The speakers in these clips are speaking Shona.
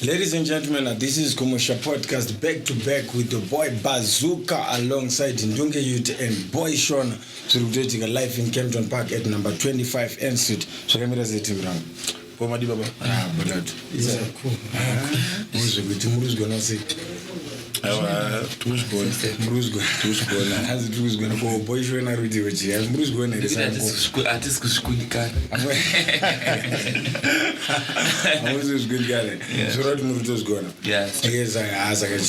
Ladies and gentlemen, this is Kumusha Podcast back to back with the boy Bazooka alongside Ndunge Youth and boy Sean. So we're doing a live in Kempton Park at number 25 N Street. So camera is it around. Pomadi baba. But that is cool. Who's gonna say? Mru's going. Has it was going to go boy Sean already with you. Mru's going to Artist kushukunika. Mru's good guy. So what Mru's going? Yes. Yes, as I can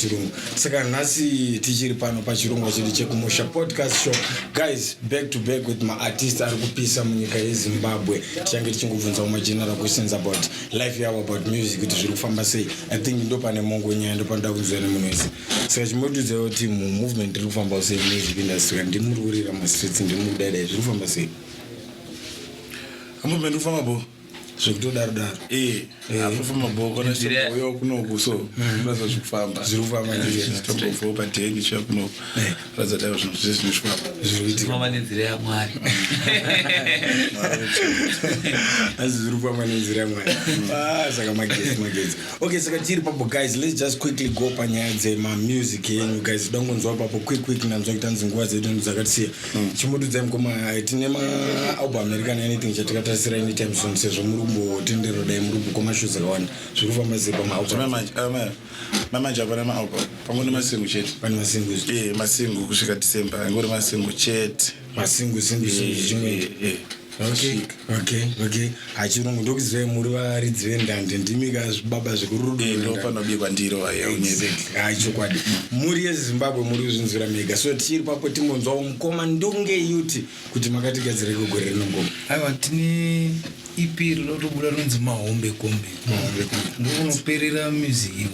Saka nasi tichiri pano pa chirungu chiri chekumosha podcast show. Guys, back to back with my artist ari kupisa munyika yeZimbabwe. Tiange tichingobvunza uma general questions about life yavo, about music, kuti zviri kufamba sei. I think ndo pane mongo nyaya ndo panda kunzwa nemunhu wese. Saka chimodudza kuti movement iri kufamba sei music industry, ndimuri kurira ma streets, ndimuri kudai zviri kufamba sei. Movement ufamba bo. Zvekutodaro afufamba bo kana chiyo kunoku so ndaza zvekufamba zviri kufamba ndizvo pa tengi chwa kuno radza dai zvinhu zvishwa zviri kuitika mama nenzira ya Mwari zviri kufamba nenzira ya Mwari saka magezi okay. Saka tiri papo guys, let's just quickly go panyaya dzema music yenyu guys. Dangonzwa papo quick nanzwa kuti anzi nguva dzedu dzakatisiya chimududza mukoma tine ma album American anything chatakatarisira anytime soon sezvo murumbo tendero dai murumbo komashows akawanda zviri kufamba sei pama album manje apana ma album pamwe masingu chete pane masingu masingu kusvika December ngori masingu chete masingu chimwe okay achirungu ndokuzve muri varidzi vendande ndimika zvibaba zvekurudo ndo panobikwa ndiro chokwadi muri yeZimbabwe muri kuzvinzwira mega. So tiri papo timbonzwawo mukoma Ndunge Youth kuti makatigadzira gore rino ngoma. Aiwa tine EP rinotobuda rinonzi Mahombe Kombe ndokunoperera music ivo.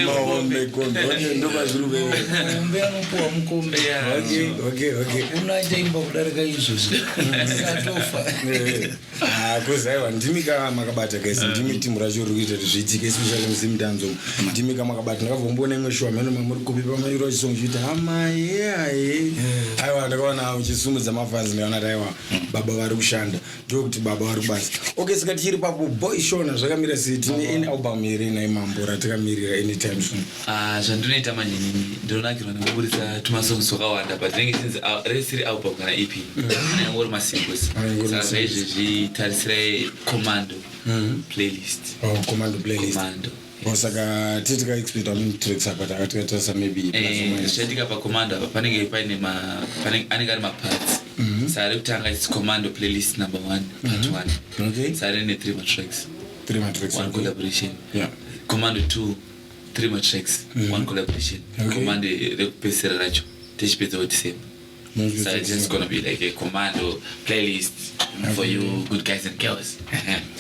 Mahombe Kombe Mahombe anopuwa mukombe. Okay. Unachaimba kudarika izvozvo atofa. Kozaiwa ndimika makabata guys, ndimi timu racho riri kuita zviitike especially muzimudanzo. Ndimika makabata ndakavomboona imwe show amene muri kupi pamayiro chisong chita aiwa ndakaona uchisumudza mafans ndaona aiwa baba vari kushanda ndokuti baba vari kubasa. Okay, saka tiri papo boy Shona zvakamira sei, tine any album here naimambo ratakamirira anytime soon? Zvandinoita manini ndinonakirwa nekuburitsa tumasongs twakawanda but rinenge tinzi resiri album kana EP nangori masingles. Saka zvaizvezvi tarisirai Commando playlist. Commando playlist. Saka titika expect how many tracks apa takatarisa maybe zvichaitika paCommando apa panenge paine anenge ari maparts. Saka rekutanga it's Commando playlist number 1 part 1. Okay. Saka rine 3 more tracks. 3 more tracks. 1 collaboration. Yeah. Commando 2 3 more tracks. 1 collaboration. Commando rekupedzisira racho tichipedza kuti same. So it's just gonna be like a Commando playlist for you good guys and girls.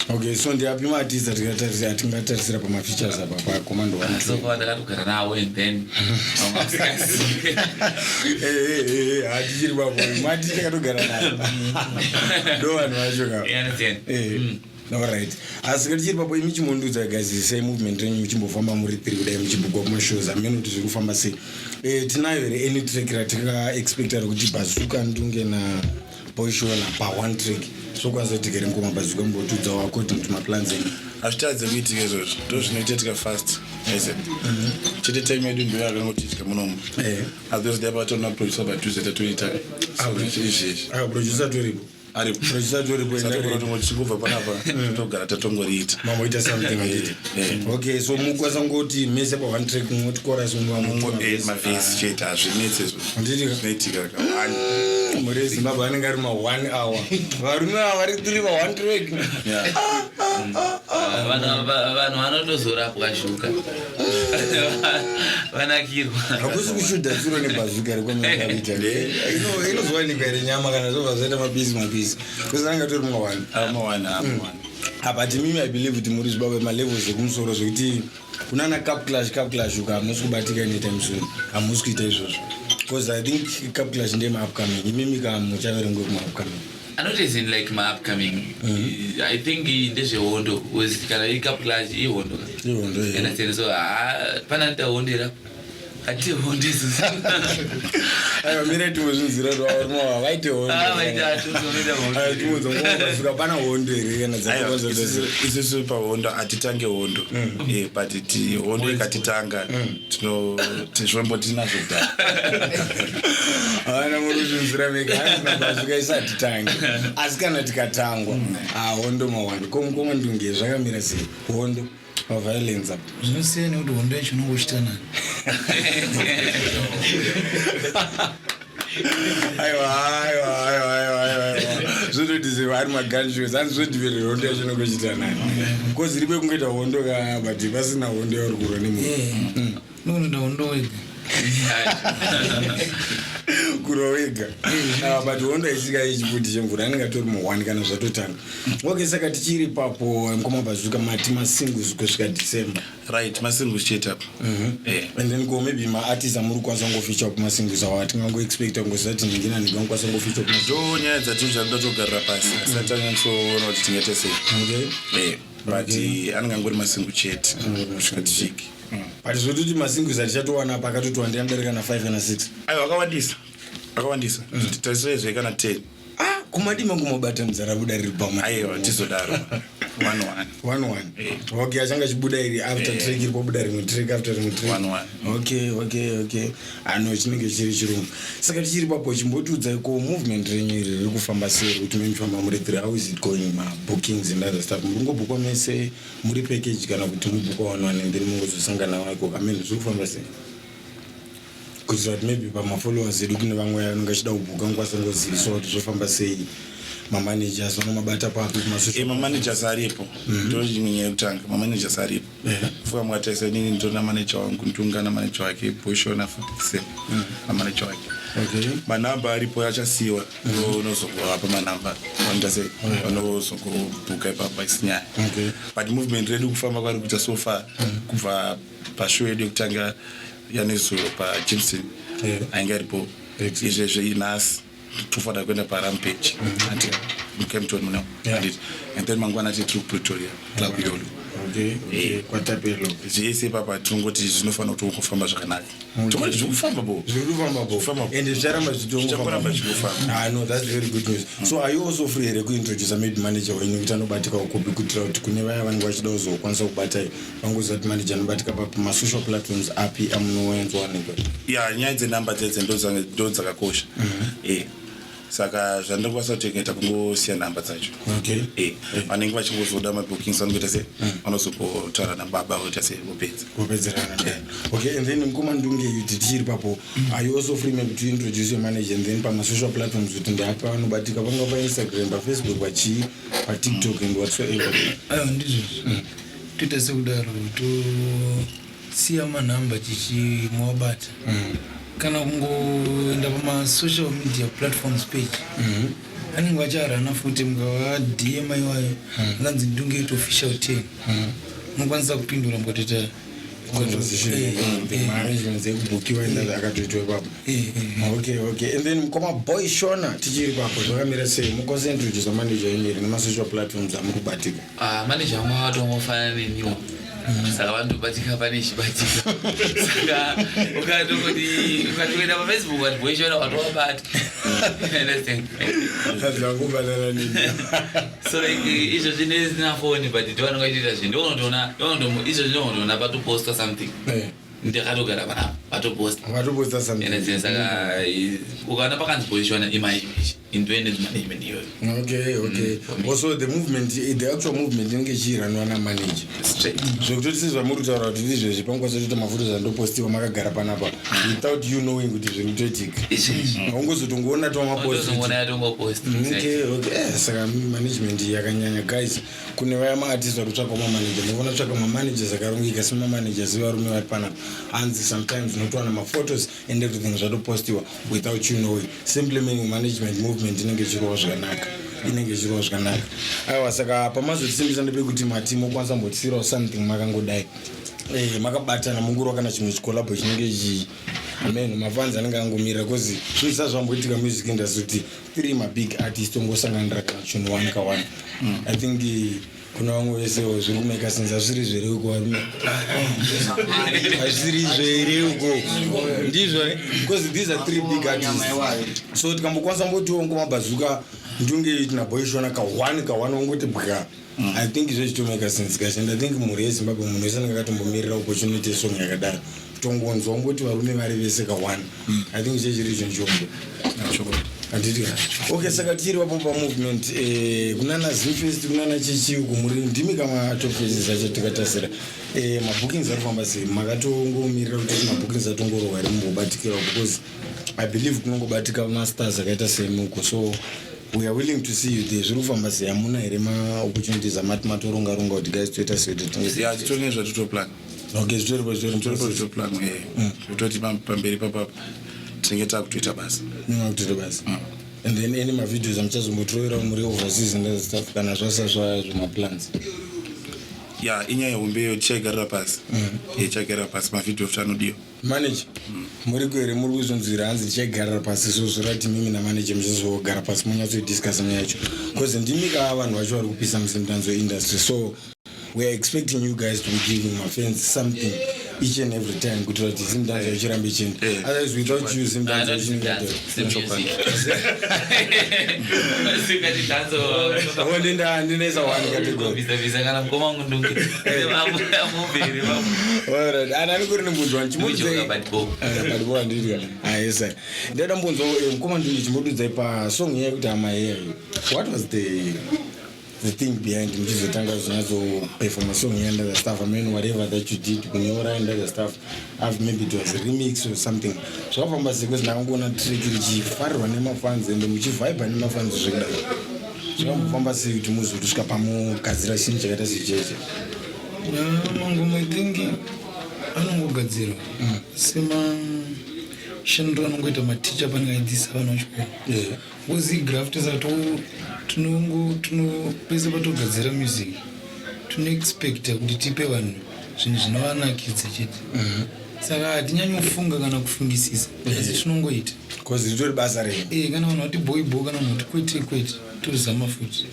Okay, so ndiapi maartists atingatarisira pama features apa pa Commando 1? So far ndakatogara nawo and then hatichiri papo mati takatogara nawo ndo vanhu vacho ka. You understand? Alright. Asika tichiri papo imi chimondudza guys, sei movement yenyu muchimbofamba muri piri kudai muchibugwa kumashows amene kuti zviri kufamba sei. Tinayo here any track ratika expecta kuti Bazooka Ndunge na boy Shona pa one track. So kwanza tikere ngoma Bazooka mbotudza according to my plans. Ashitadze kuitika izvozvo ndo zvinoitika fast. Chete time yedu ndo yakangotitika munomu. Others they about to producer by Tuesday toita. Producer toripo. Ari producer toripo enda kuti chingobva panapa totogara tatongoriita. Mamoita something like it. Okay, so mukwaza ngoti mese pa one track ngoti chorus ngoma mavesi chete azvinetsezvo. Nditika zvinoitika ka 1 muri Zimbabwe anenge ari ma 1 hour. Varume vari 3 pa one track. vanhu vanotozorapwa shuka vanakirwa. Hakusi kushuta tsuro neBazooka rekwamakaita inozowanikwa iri nyama kana zobva zvaita mabhizi kusi anga tori mawana but mimi I believe kuti muri Zimbabwe malevels ekumusoro zvokuti kunana cup clash uka hamusi kubatika anytime soon, hamusi kuita izvozvo because I think cup clash ndema upcoming imimi kamuchaverengwe kuma upcoming. Not as in like my upcoming. I think ndezvehondo was kana ika clash ihondo. And so pananta hondera ati hondizo aiwa mira timozvinzira rwaorimo vaite hondo timozongoasuka pana hondo here kana isusu pahondo hatitange hondo but hondo ikatitanga tinomboti tinazvo kudai havana muruzvinzira meka haisina pasuka isatitange asi kana tikatangwa hondo mawani komwe ndunge zvakamira sei hondo maviolence apa zvinosiyana kuti hondo yacho unongochita nani aiwa zvototiziva ari magunshows hanzi zvodivere hondo yacho unongochita nani kozi ribe kungoita hondo ka but pasina hondo yauri kurwa nemunhu nokunoita hondo wega kurwa wega but hondo aisvika ichiputi chemvura anenge atori muhwani kana zvatotanga ok saka tichiri papo mkomabvazuka mati masingles kusvika december right masingles chete apo and then ko maybe maartist amuri kwanisa ngofeature kumasingles awo atingangoexpecta ngozati ndingina ndingangokwanisa ngofeature ndo nyaya dzatiri zvatinatogarira pasi asati tanyatsoona kuti tingete sei but anenge angori masingle chete kusvika tisvike but zvototi masingles atichatowana pakatotowa ndiambereka na 5 kana 6 aiwa akawandisa taisirezve kana 10 kumadima kumabatanidza rabuda riri pamwe aiwa tizodaro 1-1 ok achanga chibuda iri after track iri kwabuda rimwe track after rimwe track 1-1 ok ano chinenge chiri chirungu saka tichiri papo chimbotiudzai ko movement renyu iri riri kufamba sei kuti menifamba muri 3 how is it going mabookings and other stuff muri ngobhukwa mese muri package kana kuti mubhukwa 1-1 and then mungozosangana waiko kamene zviri kufamba sei kuitira kuti maybe pamafollowers edu kune vamwe anonge achida kubhuka ngwasangoziviswa kuti zvofamba sei mamanagers vanomabata papi mamanagers aripo ndochinyanya yekutanga mamanagers aripo fuka mwataisa nini ndona manager wangu ndungana manager wake boshona fuse manager wake manamba aripo achasiwa unozogova manamba wandase unozogobhuka ipapa isinyaya but movement redu kufamba kwari kuita so far kubva pashow yedu yekutanga yanezuro paJimson ainge aripo izvezve inhasi tofanira kuenda parampage ati mukempton muno and then mangwana ati tiri kupretoria club yolo kwatapelo zvese papa tingoti zvinofanira kuti kufamba zvakanaka tongoti zvekufamba bo and zvicharamba zvitongofamba no that's very good news so are you also free here kuintroduce maybe manager wenyu kuti anobatika ukopi kuitira kuti kune vaya vanenge vachida kuzokwanisa kubatai vangoziva kuti manager anobatika pamasocial platforms api amunoenzwanikwa nyaya dzenamba dzedze ndo dzakakosha saka zvandingakwanisa kutengeta kungosiya namba dzacho vanenge vachingozoda mabookings vanongoita se vanozopotaura nababa voita se vopedzerana okay and then mkomandunge kuti tichiri papo are you also free maybe to introduce your manager and then pamasocial platforms kuti ndapa vanobatika vanga painstagram pafacebook pachii patiktok and whatsoever ndizvo toita sekudaro tosiya manhamba tichimwabata kana kungoenda pamasocial media platforms page anenge vacharana futi mungava dm iwayo anganzi ndunge it official 10 unokwanisa kupindura mukatoita arrangements ekubhukiwa enda akatoitwa ipapo okay and then mukoma boy shona tichiri papo zvakamira sei mukoncentrate manager yenyu nemasocial platforms amuri kubatika manager wangu watomofana nenyuwa saka vandobatika pane chibatika saka ukatoenda pafacebook wati boishona watowabata zvangobatana nini so like izvo zvine zina foni but ndivanonga chiita zvindonotoona izvo zvinonotoona patoposta something ndakatogara panapa patoposta something saka ukaona pakanzi boishona imaimage indoende management iyoyo okay also the actual movement inenge ichiranwa namanager zvekutotisizva muri kutaura kuti izvezvi pangokwanisa kutoita mafoto zandopostiwa makagara panapa without you knowing kuti zviri kutoitika ungozotongoona saka management yakanyanya guys kune vaya maartist vari kutsvaka mamanager ndofana kutsvaka mamanagers akarongeka semamanagers vevarume vari panapa hanzi sometimes unotowana maphotos and everything zvatopostiwa without you knowing simply meaning management movement inenge ichirova zvakanaka aiwa saka pamazotisimbisa ndepekuti matimu okwanisa mbotisirawo something makangodai makabatana mungurwa kana chimwe chikolabo chinenge amen mafans anenge angomirira cause zvinisa zvamboitika music industry kuti 3 mabig artist ongosanganira kana chinhu 1 ka 1 I think kuna vamwe vese zviri kumeka sense hazviri zvereuko varume hazviri zvereuko ndizvo because these are 3 big artists so tikambokwanisa mbotiwo ngomabhazuka ndunge itina boishona ka1 wongoti bwa I think izvo chitomeka sense kashi and I think mhuri yezimbabwe munhu wese anenge akatombomirira opportunity yesong yakadaro kutongonzwa ngoti varume vari vese ka1 I think izvo chiri izvo nchombo anditi okay saka tiri vapo pamovement kunana Zimfest kunana chichiuko muri ndimi kama top faces acho tikatasira mabookings ari kufamba sei makatongomirira kuti mabookings atongorohwa ri mumbobatikira because I believe kunongobatika masters akaita semuko so we are willing to see you there zviri kufamba sei hamuna here ma-opportunities amati matoronga kuti guys toita sei titonge zvatotoplan okay zvitoripozvitoplan zvitoti pamberi papapa tinenge takutoita basa and then any mavideos amuchazombotroera muri overseas stuff kana zvasazva zvemaplans inyaya hombeyo tichaigarira pasi tichaigarira pasi mavideo tanodiwa manager muri kuhere muri kuzonzwira hanzi tichaigarira pasi so zvorati mimi namanager muchazogara pasi munyatsodiscussa nyaya yacho because ndimi kaa vanhu vacho vari kupisa musimtanzo industry so we are expecting you guys to be giving my fans something each and every time kuti kuti simtanzo ichirambe ichini otherwise without you simtanzo ndinesa one category ani kuri nimbunzwa chimudzaipadboa ndidya ayesa ndada mbunzwa mukoma ndingi chimbodudzai pasong yakuti amaheya what was the thing behind muchizotanga zvinatso perform a song and other stuff. I mean, whatever that you did, kunyora and other stuff, maybe it was a remix or something. So from basi because now I'm gonna trick chifarwa nemafans and muchivibe nemafans zvekudai. So from basi kuti muzosvika pamugadzira chinhu chakaita secheche. Ngoma thingi anongogadzirwa sema shandro anongoita maticha pangaidisa vanhu vachikora uzi graft zato pese patogadzira music expecta kuti tipe vanhu zvinhu zvinovanakidza chete saka hatinyanyofunga kana kufungisisa asi tinongoita because ritori basa rei kana vanhu vati boy kana vanhu kuti kwete tozama futi.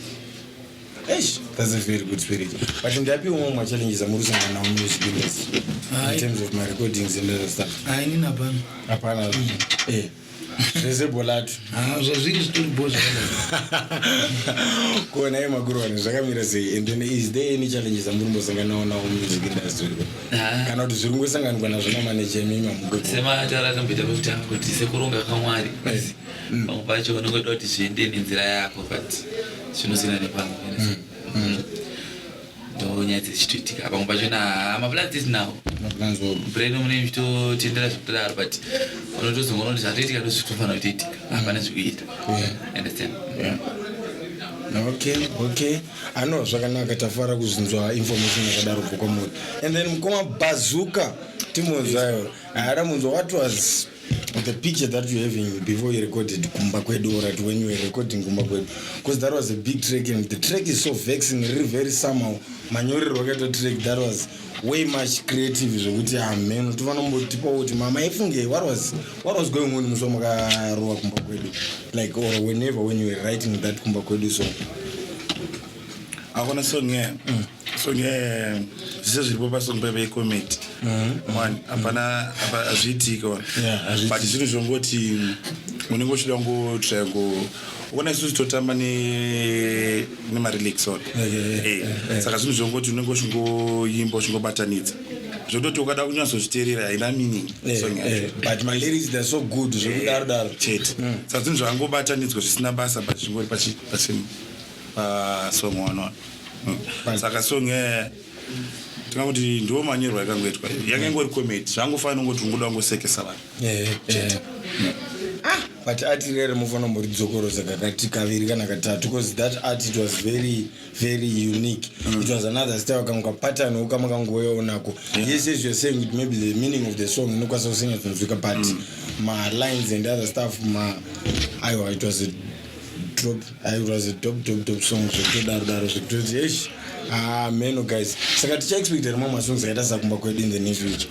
That's a very good spirit. But in the happy home, my challenges are more than now music industry in terms of my recordings and other stuff. I need a pan. There's a bolat. And then is there any challenges I'm going to now music industry? Cannot do Zungu Sang and when I was a manager. Sema bit of good Sekurunga Kamari. Pacho no go to see in the but sinosina nepano ndonyati chituitika pamupachona maplans now brain mune mito tendera zvekudaro but unotozongoona kuti zvatoitika ndozvitofanira kutoitika hapana zvekuita understand. Okay. I know zvakanaka tafara kuzinzwa information yakadaro kubva kwamuri. And then mukoma Bazooka timonzayo aramunzwa what was the picture that you having before you recorded Kumba Kwedu or when you were recording Kumba Kwedu, because that was a big track and the track is so vexing, really very somehow Manyori Rocket track that was way much creative. Man, mama what was going on in Kumba Kwedu, like or whenever when you were writing that Kumba Kwedu song. I want to song this is the song by Comet. One, apana azvitika one. But zvinhu zvongoti unengoshida ngotsvago una isusu totamba nemarelax on. Saka zvinhu zvongoti unengoshingoyimba ushingobatanidza. Zvototi ukada kunyatsozviteerera haina meaning song yacho. But my lyrics they're so good zvekudaro chete. Saka zvinhu zvangobatanidzwa zvisina basa but zvingori pachini song one. Saka song tingakuti ndiwo manyirwa yakangoitwa yakangori comedy zvangofanira ngoti ungoda kungosekesa vanhu but ati rere mufanira muridzokoroza kakati kaviri kana katatu because that art it was very very unique. It was another style kama pattern ukamangoonako. Yes you're saying it maybe the meaning of the song inokwanisa kusinya zvinzwika but my lines and other stuff it was a top song zvekudaro zvekutoti man guys saka ticha expect more songs akaita sakumba kwedu in the near future.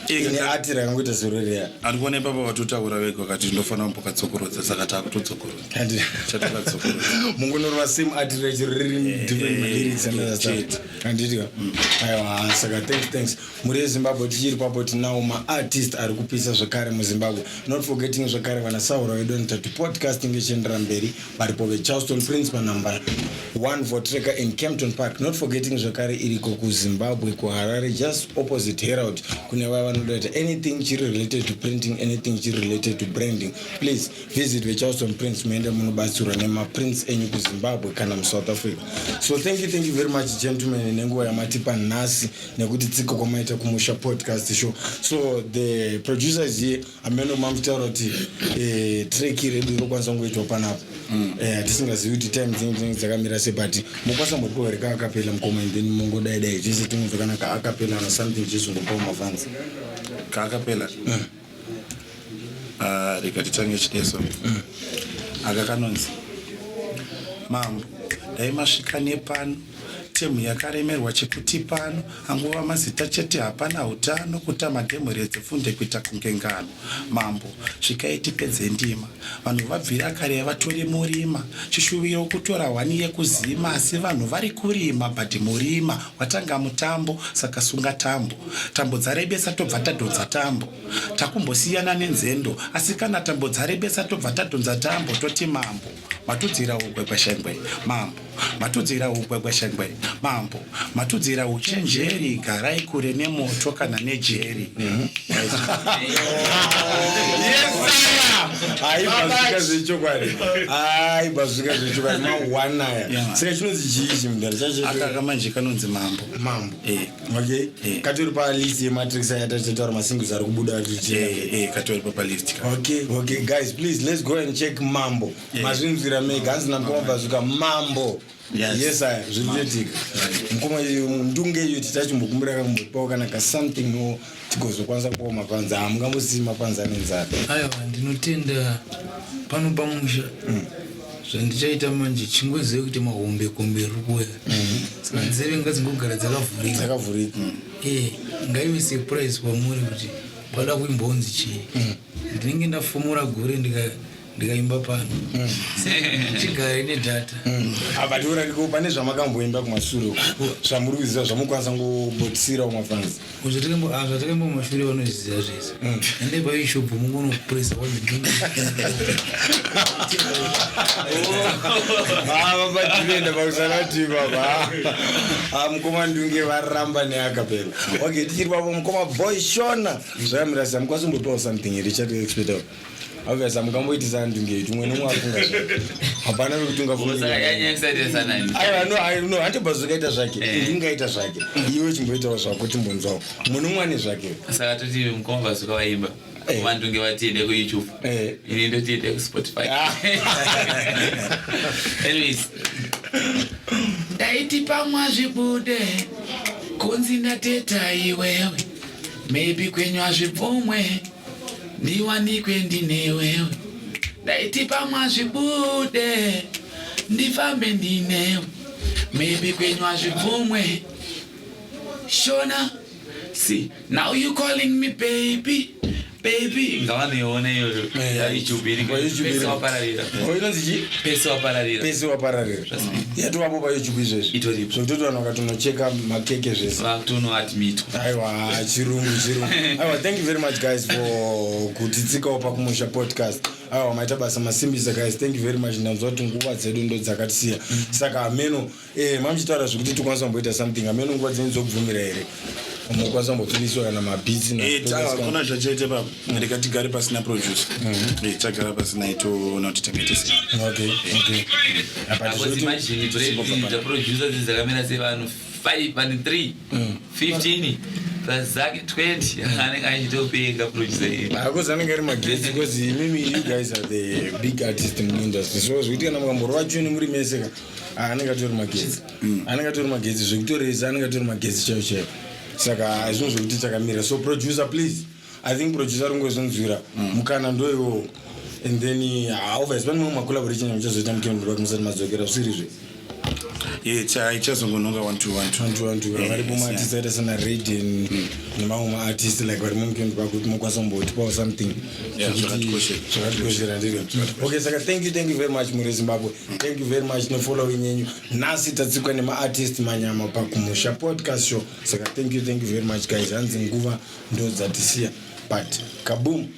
ine atira kangoita zororeya ari kuona ipapa watotaura vega wakati ndofana kumbokatsokorodza saka taakutotsokorodza chatakatsokorodza mungonorwa same atira chiroreri different lyrics anditiwa aiwa saka thanks muri ezimbabwe tichiri papo tinawo maartist ari kupisa zvakare muzimbabwe, not forgetting zvakare vanasaura vedu nitati podcasting ichiendera mberi varipo vecharleston prince panumber 1 Vortrekker in Kempton Park, not forgetting zvakare iriko kuzimbabwe kuharare just opposite Herald kune vaya vanoda anything chiri related to printing, anything chiri related to branding, please visit vecharleston prince muende munobatsirwa nemaprince enyu kuzimbabwe kana muSouth Africa. So thank you very much gentlemen nenguva yamatipa nhasi nekuti tsiko kwamaita kumusha podcast show. So the producers here ameno mamutaura kuti track redu rokwanisa kungoitwa panapa tisingazivi kuti time dzinenge dzakamira sei, but mukwanisa mbotipa reka akapela mukoma and then mongodai chese tinobva kana kaakapela na something chizongopawo mavhanzi kaakapela reka titange chideso aka kanonzi mambo dai masvika nepano temu yakaremerwa chekuti pano angova mazita chete hapana utano kutama dhemuredze funde kuita kunge ngano mambo svikaiti pedze ndima vanhu vabvira kare vatore murima chishuviro kutora hwani yekuzima asi vanhu vari kurima bhati murima watanga mutambo saka sunga tambo dzarebesa tobva tadhonza tambo takumbosiyana nenzendo asi kana tambo dzarebesa tobva tadhonza tambo toti mambo matudzira ugwegweshengwe mambo matudzira ugwegweshengwe mambo matudzira uchenjeri garai kure nemoto kana nejeri. aibazvika zvechokwadi mawanaya saka chinonzi chii mugari chacho akaka manje kanonzi mambo okay katori palist yematrix ayatataura masingles ari kubuda katori papalist okay guys please let's go and check mambo mazvinzwira mega hanzi nakomabvazuka mambo yes aya zviritetika mukoma ndunge iyo titachimbokumbira kambopawo kana ka something no tigozokwanisa kupawo mapanza hamungambosii mapanza anenzara aiwa ndinotenda pano pamusha zvandichaita manje chingozive kuti mahombekombe ri kuuya saka nzeve ngadzingogara dzakavhurika ngaive surprise kwamuri kuti pada kuimbonzi chii ndinenge ndafomora gore ndikaimba pano chigare nedhata abatiurariko pane zvamakamboimba kumashure zvamuri kuziva zvamukwanisa ngobotisirawo mafanzi zvatakambo mashure vanozviziva zvese ende paishopu mungonopresa wazvidunga vabatipenda pakusanati baba mukoma ndunge varamba neakapera okay tichiri papo mukoma boy shona zvayamirasa mukwanisa kumbopawo something here chatiexpectawo obviously mukamboitisa ndunge yetu mwe nomwe afunga hapana vekutunga no handibvazokaita zvake ndingaita zvake iwe chimboitawo zvako timbonzwawo mwe nomwe ane zvake saka toti mukomabvazuka vaimba vandunge vatiende kuyoutube ini ndotiende kuSpotify. Anyways, daiti pamwa zvibude kunzi ndateta iwewe maybe kwenyu azvibvumwe ndiwanikwe ndinewewe daiti pamwa zvibude ndifambe ndinewe maybe kwenyu azvibvumwe shona see now you calling me baby ngavanoiona iyo YouTube pese wapararira yatovapo payoutube izvezvi zvokutoti vanhu vakatonocheka makeke zvese vakutonoadmitwa aiwa chirungu aiwa thank you very much guys for kutitsikawo pakumusha podcast aiwa maita basa masimbisa guys thank you very much ndanzwa kuti nguva dzedu ndo dzakatisiya saka ameno mamuchitaura zvekuti tikwanisa kumboita something ameno nguva dzenyu dzokubvumira here mukwanisa kumbopfiliswa kana mabhitsi kuna zvachaite papo ndikatigare pasina producer tagara pasina itoona kuti tangaitese producer dzakamira sevanhu 5 and 3 15 plus zake 20 anenge achitopenga producer because anenge ari magetsi because mimi you guys are the big artists in the industry so zvikuti kana mukamborwa chuni muri meseka anenge atori magetsi zvekutoresa anenge atori magetsi chaiwo saka zvinhu zvokuti takamira so producer please I think producer ringozonzwira mukana ndoiwo and then obviously pane mamwe macollaboration amuchazoita mukendurwa kumusati madzokera zvirizve ichazongononga 1-2 varipo maartist aita sana Raiden nemamwe maartist like vari mumukeni kwakuti mukwasambotipawo something zvakatikoshera ndizvo. Okay, saka thank you very much muri Zimbabwe. Thank you very much nofollowing yenyu. Nhasi tatsikwa nemaartist manyama pakumusha podcast show. Saka thank you very much guys. Hanzi nguva ndo dzatisiya but kaboom.